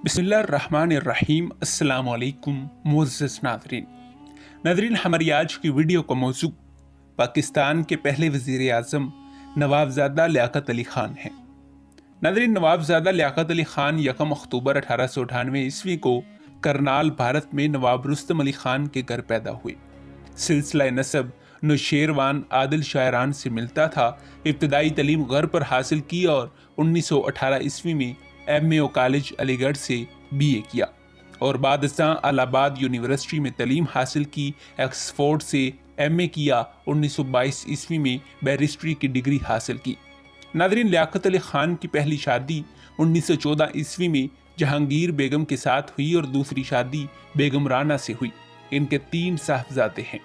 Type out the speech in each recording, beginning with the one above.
بسم اللہ الرحمن الرحیم۔ السلام علیکم معزز ناظرین، ہماری آج کی ویڈیو کا موضوع پاکستان کے پہلے وزیر اعظم نوابزادہ لیاقت علی خان ہے۔ ناظرین، نوابزادہ لیاقت علی خان 1 اکتوبر 1898 عیسوی کو کرنال بھارت میں نواب رستم علی خان کے گھر پیدا ہوئے۔ سلسلہ نسب نوشیروان عادل شاعران سے ملتا تھا۔ ابتدائی تعلیم گھر پر حاصل کی اور 1918 عیسوی میں MAO کالج علی گڑھ سے BA کیا اور بعد ازاں الہ آباد یونیورسٹی میں تعلیم حاصل کی۔ ایکسفورڈ سے MA کیا۔ 1922 عیسوی میں بیرسٹری کی ڈگری حاصل کی۔ ناظرین، لیاقت علی خان کی پہلی شادی 1914 عیسوی میں جہانگیر بیگم کے ساتھ ہوئی اور دوسری شادی بیگم رانا سے ہوئی۔ ان کے 3 صاحبزادے ہیں۔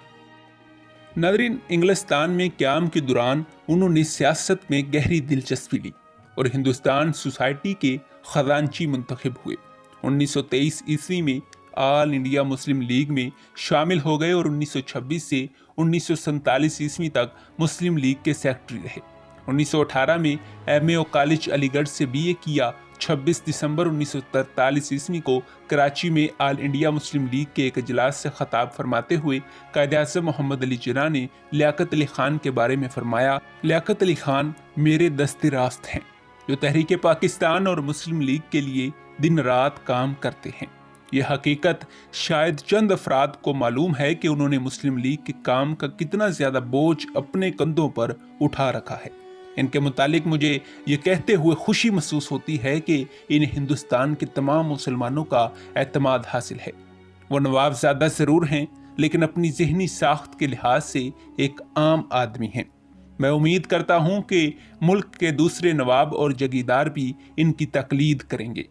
ناظرین، انگلستان میں قیام کے دوران انہوں نے سیاست میں گہری دلچسپی لی اور ہندوستان سوسائٹی کے خزانچی منتخب ہوئے۔ 1923 عیسوی میں آل انڈیا مسلم لیگ میں شامل ہو گئے اور 1926 سے 1947 عیسوی تک مسلم لیگ کے سیکرٹری رہے۔ 1918 میں MAO کالج علی گڑھ سے BA کیا۔ 26 دسمبر 1943 عیسوی کو کراچی میں آل انڈیا مسلم لیگ کے ایک اجلاس سے خطاب فرماتے ہوئے قائد اعظم محمد علی جناح نے لیاقت علی خان کے بارے میں فرمایا، لیاقت علی خان میرے دست راست ہیں جو تحریک پاکستان اور مسلم لیگ کے لیے دن رات کام کرتے ہیں۔ یہ حقیقت شاید چند افراد کو معلوم ہے کہ انہوں نے مسلم لیگ کے کام کا کتنا زیادہ بوجھ اپنے کندھوں پر اٹھا رکھا ہے۔ ان کے متعلق مجھے یہ کہتے ہوئے خوشی محسوس ہوتی ہے کہ انہیں ہندوستان کے تمام مسلمانوں کا اعتماد حاصل ہے۔ وہ نوابزادہ ضرور ہیں لیکن اپنی ذہنی ساخت کے لحاظ سے ایک عام آدمی ہیں۔ میں امید کرتا ہوں کہ ملک کے دوسرے نواب اور جگیردار بھی ان کی تقلید کریں گے۔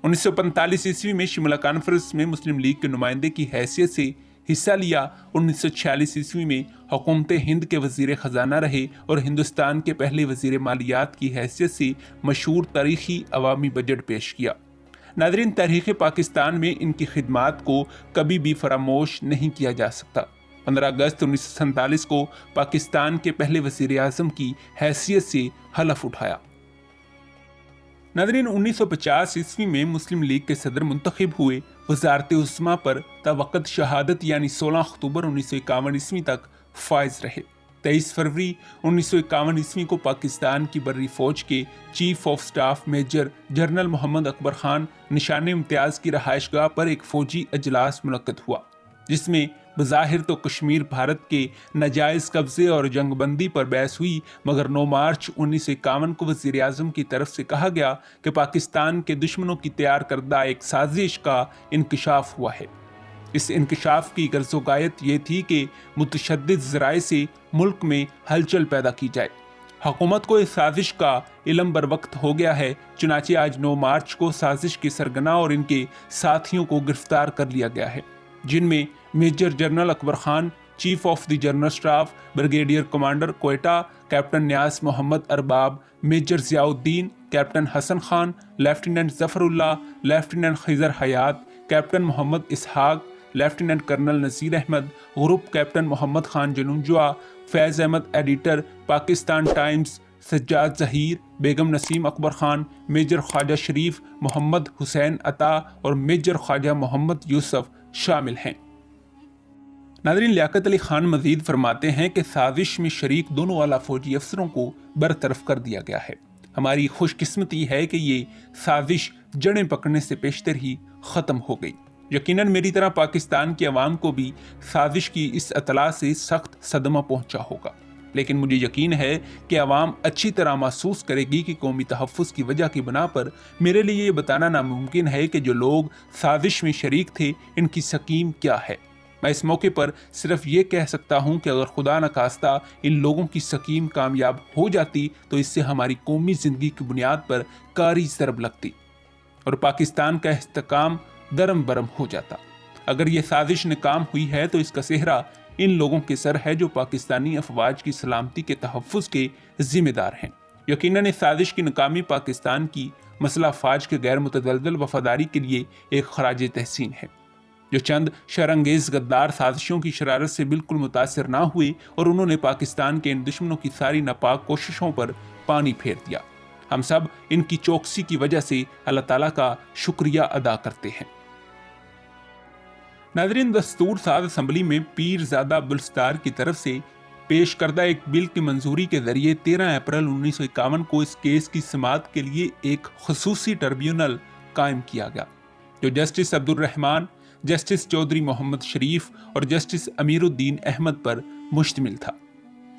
1945 عیسوی میں شملہ کانفرنس میں مسلم لیگ کے نمائندے کی حیثیت سے حصہ لیا۔ 1946 عیسوی میں حکومت ہند کے وزیر خزانہ رہے اور ہندوستان کے پہلے وزیر مالیات کی حیثیت سے مشہور تاریخی عوامی بجٹ پیش کیا۔ ناظرین، تاریخ پاکستان میں ان کی خدمات کو کبھی بھی فراموش نہیں کیا جا سکتا۔ 15 اگست 1947 کو پاکستان کے پہلے وزیر اعظم کی حیثیت سے حلف اٹھایا۔ ناظرین، 1950 عیسوی میں مسلم لیگ کے صدر منتخب ہوئے۔ وزارت عظمیٰ پر تا وقت شہادت یعنی 16 اکتوبر 1951 عیسوی تک فائز رہے۔ 23 فروری 1951 عیسوی کو پاکستان کی بری فوج کے chief of staff major general Muhammad Akbar Khan Nishan Imtiaz کی رہائش گاہ پر ایک فوجی اجلاس منعقد ہوا، جس میں بظاہر تو کشمیر بھارت کے ناجائز قبضے اور جنگ بندی پر بحث ہوئی، مگر 9 مارچ 1951 کو وزیر اعظم کی طرف سے کہا گیا کہ پاکستان کے دشمنوں کی تیار کردہ ایک سازش کا انکشاف ہوا ہے۔ اس انکشاف کی غرض و غایت یہ تھی کہ متشدد ذرائع سے ملک میں ہلچل پیدا کی جائے۔ حکومت کو اس سازش کا علم بر وقت ہو گیا ہے، چنانچہ آج 9 مارچ کو سازش کے سرگنا اور ان کے ساتھیوں کو گرفتار کر لیا گیا ہے، جن میں major general Akbar Khan, chief of the general staff, brigadier commander Quetta captain Niaz Muhammad Arbab, major Zia uddin, captain Hassan Khan, lieutenant Zafar Ullah, lieutenant Khizar Hayat, captain Muhammad Ishaq, lieutenant colonel Nazir Ahmed, group captain Muhammad Khan Janjua, Faiz Ahmed editor, Pakistan Times, Sajjad Zaheer, Begum Nasim Akbar Khan, major خواجہ شریف محمد حسین عطا اور میجر خواجہ محمد یوسف شامل ہیں۔ ناظرین، لیاقت علی خان مزید فرماتے ہیں کہ سازش میں شریک دونوں اعلیٰ فوجی افسروں کو برطرف کر دیا گیا ہے۔ ہماری خوش قسمتی ہے کہ یہ سازش جڑیں پکڑنے سے پیشتر ہی ختم ہو گئی۔ یقیناً میری طرح پاکستان کی عوام کو بھی سازش کی اس اطلاع سے سخت صدمہ پہنچا ہوگا، لیکن مجھے یقین ہے کہ عوام اچھی طرح محسوس کرے گی کہ قومی تحفظ کی وجہ کی بنا پر میرے لیے یہ بتانا ناممکن ہے کہ جو لوگ سازش میں شریک تھے ان کی سکیم کیا ہے۔ میں اس موقع پر صرف یہ کہہ سکتا ہوں کہ اگر خدا نخواستہ ان لوگوں کی سکیم کامیاب ہو جاتی تو اس سے ہماری قومی زندگی کی بنیاد پر کاری ضرب لگتی اور پاکستان کا استحکام درم برم ہو جاتا۔ اگر یہ سازش ناکام ہوئی ہے تو اس کا صحرا ان لوگوں کے سر ہے جو پاکستانی افواج کی سلامتی کے تحفظ کے ذمہ دار ہیں۔ یقیناً اس سازش کی ناکامی پاکستان کی مسلح افواج کے غیر متزلزل وفاداری کے لیے ایک خراج تحسین ہے، جو چند شرانگیز غدار سازشوں کی شرارت سے بالکل متاثر نہ ہوئے اور انہوں نے پاکستان کے ان دشمنوں کی ساری ناپاک کوششوں پر پانی پھیر دیا۔ ہم سب ان کی چوکسی کی وجہ سے اللہ تعالیٰ کا شکریہ ادا کرتے ہیں۔ ناظرین، دستور ساز اسمبلی میں پیر زادہ عبدالستار کی طرف سے پیش کردہ ایک بل کی منظوری کے ذریعے 13 اپریل 1951 کو اس کیس کی سماعت کے لیے ایک خصوصی ٹربیونل قائم کیا گیا، جو جسٹس عبد الرحمان، جسٹس چودھری محمد شریف اور جسٹس امیر الدین احمد پر مشتمل تھا۔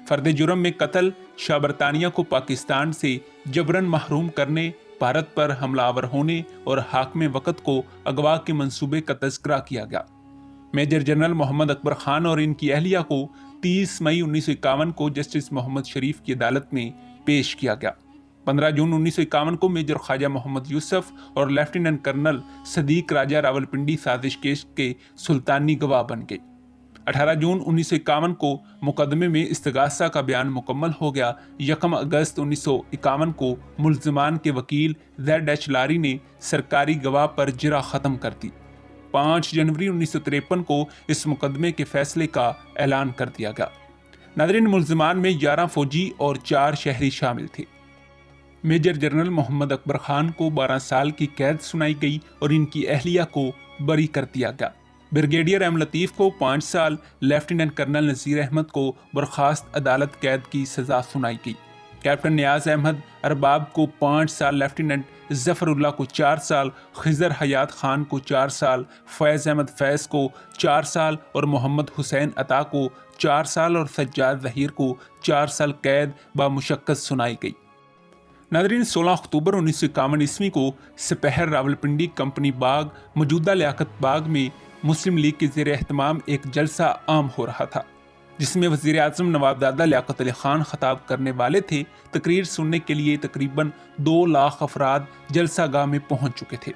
فرد جرم میں قتل، شاہ برطانیہ کو پاکستان سے جبراً محروم کرنے، بھارت پر حملہ آور ہونے اور حاکم وقت کو اغوا کے منصوبے کا تذکرہ کیا گیا۔ میجر جنرل محمد اکبر خان اور ان کی اہلیہ کو 30 مئی 1951 کو جسٹس محمد شریف کی عدالت میں پیش کیا گیا۔ 15 جون 1951 کو میجر خواجہ محمد یوسف اور لیفٹیننٹ کرنل صدیق راجہ راولپنڈی سازش کیس کے سلطانی گواہ بن گئے۔ 18 جون 1951 کو مقدمے میں استغاثہ کا بیان مکمل ہو گیا۔ 1 اگست 1951 کو ملزمان کے وکیل ZH لاری نے سرکاری گواہ پر جرح ختم کر دی۔ 5 جنوری 1953 کو اس مقدمے کے فیصلے کا اعلان کر دیا گیا۔ ناظرین، ملزمان میں 11 فوجی اور 4 شہری شامل تھے۔ میجر جنرل محمد اکبر خان کو 12 سال کی قید سنائی گئی اور ان کی اہلیہ کو بری کر دیا گیا۔ بریگیڈیئر ایم لطیف کو 5 سال، لیفٹیننٹ کرنل نذیر احمد کو برخاست عدالت قید کی سزا سنائی گئی۔ کیپٹن نیاز احمد ارباب کو 5 سال، لیفٹیننٹ ظفر اللہ کو 4 سال، خضر حیات خان کو 4 سال، فیض احمد فیض کو 4 سال اور محمد حسین عطا کو 4 سال اور سجاد ظہیر کو 4 سال قید بامشقت سنائی گئی۔ ناظرین، 16 اکتوبر 1951 عیسوی کو سپہر راولپنڈی کمپنی باغ، موجودہ لیاقت باغ میں مسلم لیگ کے زیر اہتمام ایک جلسہ عام ہو رہا تھا، جس میں وزیر اعظم نواب زادہ لیاقت علی خان خطاب کرنے والے تھے۔ تقریر سننے کے لیے تقریباً 2 لاکھ افراد جلسہ گاہ میں پہنچ چکے تھے۔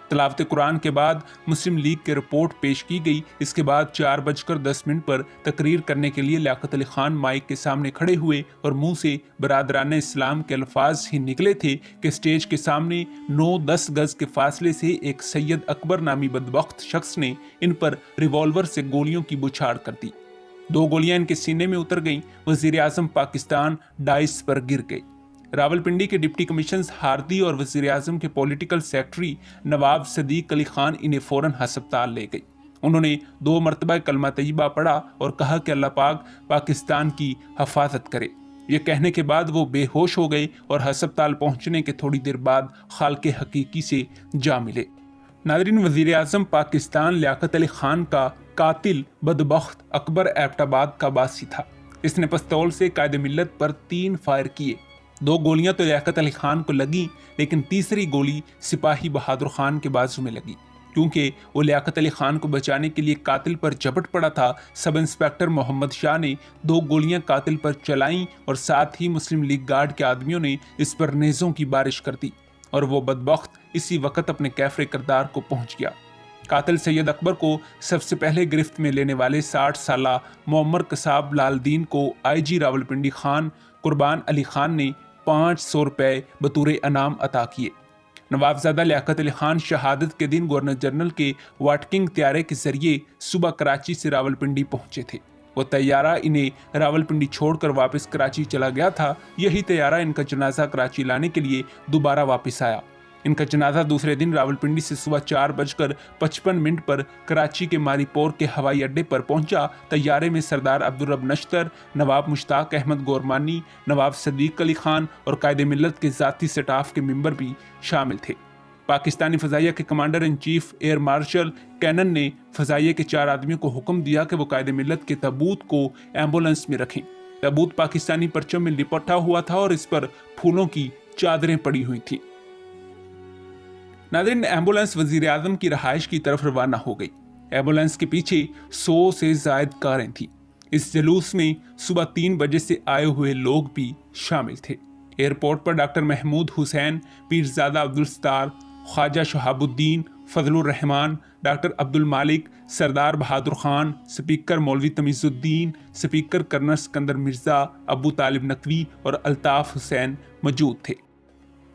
تلاوت قرآن کے بعد مسلم لیگ کی رپورٹ پیش کی گئی۔ اس کے بعد 4:10 پر تقریر کرنے کے لیے لیاقت علی خان مائک کے سامنے کھڑے ہوئے اور منہ سے برادران اسلام کے الفاظ ہی نکلے تھے کہ اسٹیج کے سامنے 9-10 گز کے فاصلے سے ایک سید اکبر نامی بدبخت شخص نے ان پر ریوالور سے گولیوں کی بچھاڑ کر دی۔ 2 گولیاں ان کے سینے میں اتر گئیں۔ وزیر اعظم پاکستان ڈائس پر گر گئے۔ راولپنڈی کے ڈپٹی کمشنز ہاردی اور وزیر اعظم کے پولیٹیکل سیکرٹری نواب صدیق علی خان انہیں فوراً ہسپتال لے گئے۔ انہوں نے 2 مرتبہ کلمہ طیبہ پڑھا اور کہا کہ اللہ پاک پاکستان کی حفاظت کرے۔ یہ کہنے کے بعد وہ بے ہوش ہو گئے اور ہسپتال پہنچنے کے تھوڑی دیر بعد خالق حقیقی سے جا ملے۔ ناظرین، وزیر اعظم پاکستان لیاقت علی خان کا قاتل بدبخت اکبر ایبٹ آباد کا باسی تھا۔ اس نے پستول سے قائد ملت پر 3 فائر کیے۔ 2 گولیاں تو لیاقت علی خان کو لگیں، لیکن تیسری گولی سپاہی بہادر خان کے بازو میں لگی۔ کیونکہ وہ لیاقت علی خان کو بچانے کے لیے قاتل پر جھپٹ پڑا تھا، سب انسپیکٹر محمد شاہ نے 2 گولیاں قاتل پر چلائیں اور ساتھ ہی مسلم لیگ گارڈ کے آدمیوں نے اس پر نیزوں کی بارش کر دی اور وہ بدبخت اسی وقت اپنے کیفر کردار کو پہنچ گیا۔ قاتل سید اکبر کو سب سے پہلے گرفت میں لینے والے 60 سالہ معمر قصاب لال دین کو IG راولپنڈی خان قربان علی خان نے 500 روپے بطور انعام عطا کیے۔ نوابزادہ لیاقت علی خان شہادت کے دن گورنر جنرل کے واٹکنگ طیارے کے ذریعے صبح کراچی سے راولپنڈی پہنچے تھے۔ وہ طیارہ انہیں راولپنڈی چھوڑ کر واپس کراچی چلا گیا تھا۔ یہی طیارہ ان کا جنازہ کراچی لانے کے لیے دوبارہ واپس آیا۔ ان کا جنازہ دوسرے دن راولپنڈی سے صبح 4:55 پر کراچی کے ماری پور کے ہوائی اڈے پر پہنچا۔ طیارے میں سردار عبدالرب نشتر، نواب مشتاق احمد گورمانی، نواب صدیق علی خان اور قائد ملت کے ذاتی سٹاف کے ممبر بھی شامل تھے۔ پاکستانی فضائیہ کے commander in chief air marshal کینن نے فضائیہ کے 4 آدمیوں کو حکم دیا کہ وہ قائد ملت کے تابوت کو ایمبولنس میں رکھیں۔ تابوت پاکستانی پرچم میں لپٹا ہوا تھا اور اس پر پھولوں کی چادریں پڑی ہوئی تھیں۔ ناظرین، ایمبولنس وزیر اعظم کی رہائش کی طرف روانہ ہو گئی۔ ایمبولنس کے پیچھے 100 سے زائد کاریں تھیں۔ اس جلوس میں صبح 3 بجے سے آئے ہوئے لوگ بھی شامل تھے۔ ایئرپورٹ پر ڈاکٹر محمود حسین، پیرزادہ عبدالستار، خواجہ شہاب الدین، فضل الرحمان، ڈاکٹر عبد المالک، سردار بہادر خان، سپیکر مولوی تمیز الدین، سپیکر کرنل سکندر مرزا، ابو طالب نقوی اور الطاف حسین موجود تھے۔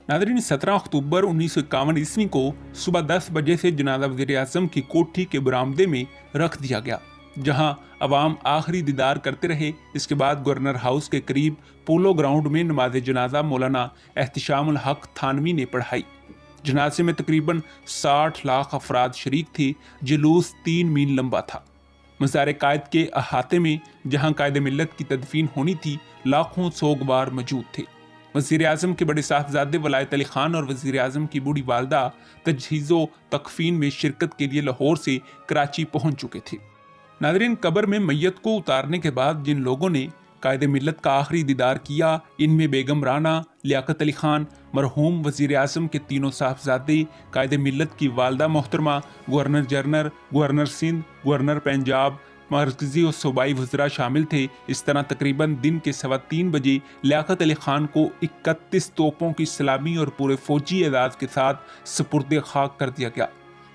ناظرین، 17 اکتوبر 1951 عیسوی کو صبح 10 بجے سے جنازہ وزیر اعظم کی کوٹھی کے برآمدے میں رکھ دیا گیا۔ جہاں عوام آخری دیدار کرتے رہے۔ اس کے بعد گورنر ہاؤس کے قریب پولو گراؤنڈ میں نماز جنازہ مولانا احتشام الحق تھانوی نے پڑھائی۔ جنازے میں تقریباً 60 لاکھ افراد شریک تھے۔ جلوس 3 میل لمبا تھا۔ مزار قائد کے احاطے میں جہاں قائد ملت کی تدفین ہونی تھی، لاکھوں سوگوار موجود تھے۔ وزیر اعظم کے بڑے صاحبزادے ولایت علی خان اور وزیر اعظم کی بوڑھی والدہ تجہیز و تکفین میں شرکت کے لیے لاہور سے کراچی پہنچ چکے تھے۔ ناظرین، قبر میں میت کو اتارنے کے بعد جن لوگوں نے قائد ملت کا آخری دیدار کیا، ان میں بیگم رانا، لیاقت علی خان، مرحوم وزیر اعظم کے تینوں صاحبزادے، قائد ملت کی والدہ محترمہ، governor general, governor Sindh, governor Punjab, مرکزی اور صوبائی وزراء شامل تھے۔ اس طرح تقریباً دن کے 3:15 بجے لیاقت علی خان کو 31 توپوں کی سلامی اور پورے فوجی اعزاز کے ساتھ سپرد خاک کر دیا گیا۔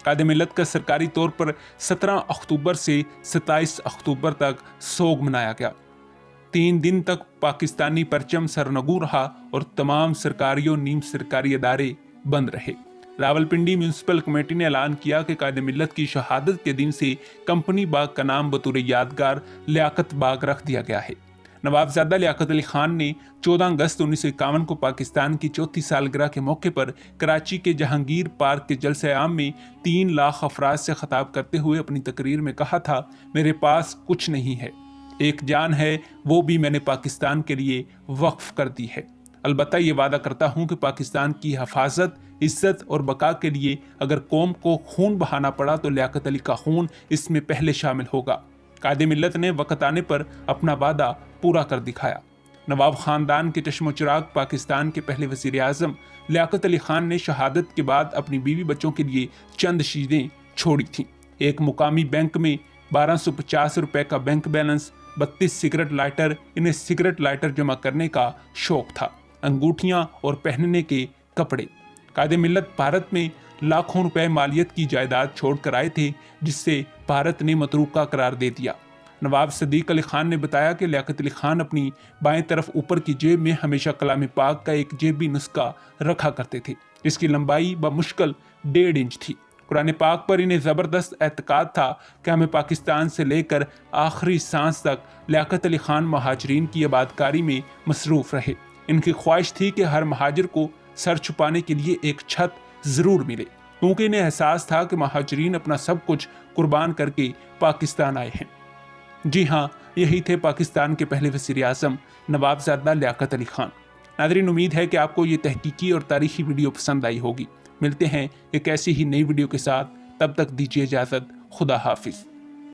قائد ملت کا سرکاری طور پر 17 اکتوبر سے 27 اکتوبر تک سوگ منایا گیا۔ 3 دن تک پاکستانی پرچم سرنگوں رہا اور تمام سرکاری اور نیم سرکاری ادارے بند رہے۔ راولپنڈی میونسپل کمیٹی نے اعلان کیا کہ قائد ملت کی شہادت کے دن سے کمپنی باغ کا نام بطور یادگار لیاقت باغ رکھ دیا گیا ہے۔ نوابزادہ لیاقت علی خان نے 14 اگست 1951 کو پاکستان کی 4تھی سالگرہ کے موقع پر کراچی کے جہانگیر پارک کے جلسہ عام میں 3 لاکھ افراد سے خطاب کرتے ہوئے اپنی تقریر میں کہا تھا، میرے پاس کچھ نہیں ہے، ایک جان ہے، وہ بھی میں نے پاکستان کے لیے وقف کر دی ہے۔ البتہ یہ وعدہ کرتا ہوں کہ پاکستان کی حفاظت، عزت اور بقا کے لیے اگر قوم کو خون بہانا پڑا تو لیاقت علی کا خون اس میں پہلے شامل ہوگا۔ قائد ملت نے وقت آنے پر اپنا وعدہ پورا کر دکھایا۔ نواب خاندان کے چشم و چراغ پاکستان کے پہلے وزیر اعظم لیاقت علی خان نے شہادت کے بعد اپنی بیوی بچوں کے لیے چند چیزیں چھوڑی تھیں۔ ایک مقامی بینک میں 1250 روپے کا بینک بیلنس، 32 سگریٹ لائٹر، انہیں سگریٹ لائٹر جمع کرنے کا شوق تھا، انگوٹھیاں اور پہننے کے کپڑے۔ قائد ملت بھارت میں لاکھوں روپے مالیت کی جائیداد چھوڑ کر آئے تھے، جس سے بھارت نے متروکہ قرار دے دیا۔ نواب صدیق علی خان نے بتایا کہ لیاقت علی خان اپنی بائیں طرف اوپر کی جیب میں ہمیشہ کلام پاک کا ایک جیبی نسخہ رکھا کرتے تھے، جس کی لمبائی بمشکل 1.5 انچ تھی۔ قرآن پاک پر انہیں زبردست اعتقاد تھا کہ ہمیں پاکستان سے لے کر آخری سانس تک لیاقت علی خان مہاجرین کی آبادکاری میں مصروف رہے۔ ان کی خواہش تھی کہ ہر مہاجر کو سر چھپانے کے لیے ایک چھت ضرور ملے، کیونکہ انہیں احساس تھا کہ مہاجرین اپنا سب کچھ قربان کر کے پاکستان آئے ہیں۔ جی ہاں، یہی تھے پاکستان کے پہلے وزیر اعظم نوابزادہ لیاقت علی خان۔ ناظرین، امید ہے کہ آپ کو یہ تحقیقی اور تاریخی ویڈیو پسند آئی ہوگی۔ ملتے ہیں ایک ایسی ہی نئی ویڈیو کے ساتھ، تب تک دیجیے اجازت۔ خدا حافظ۔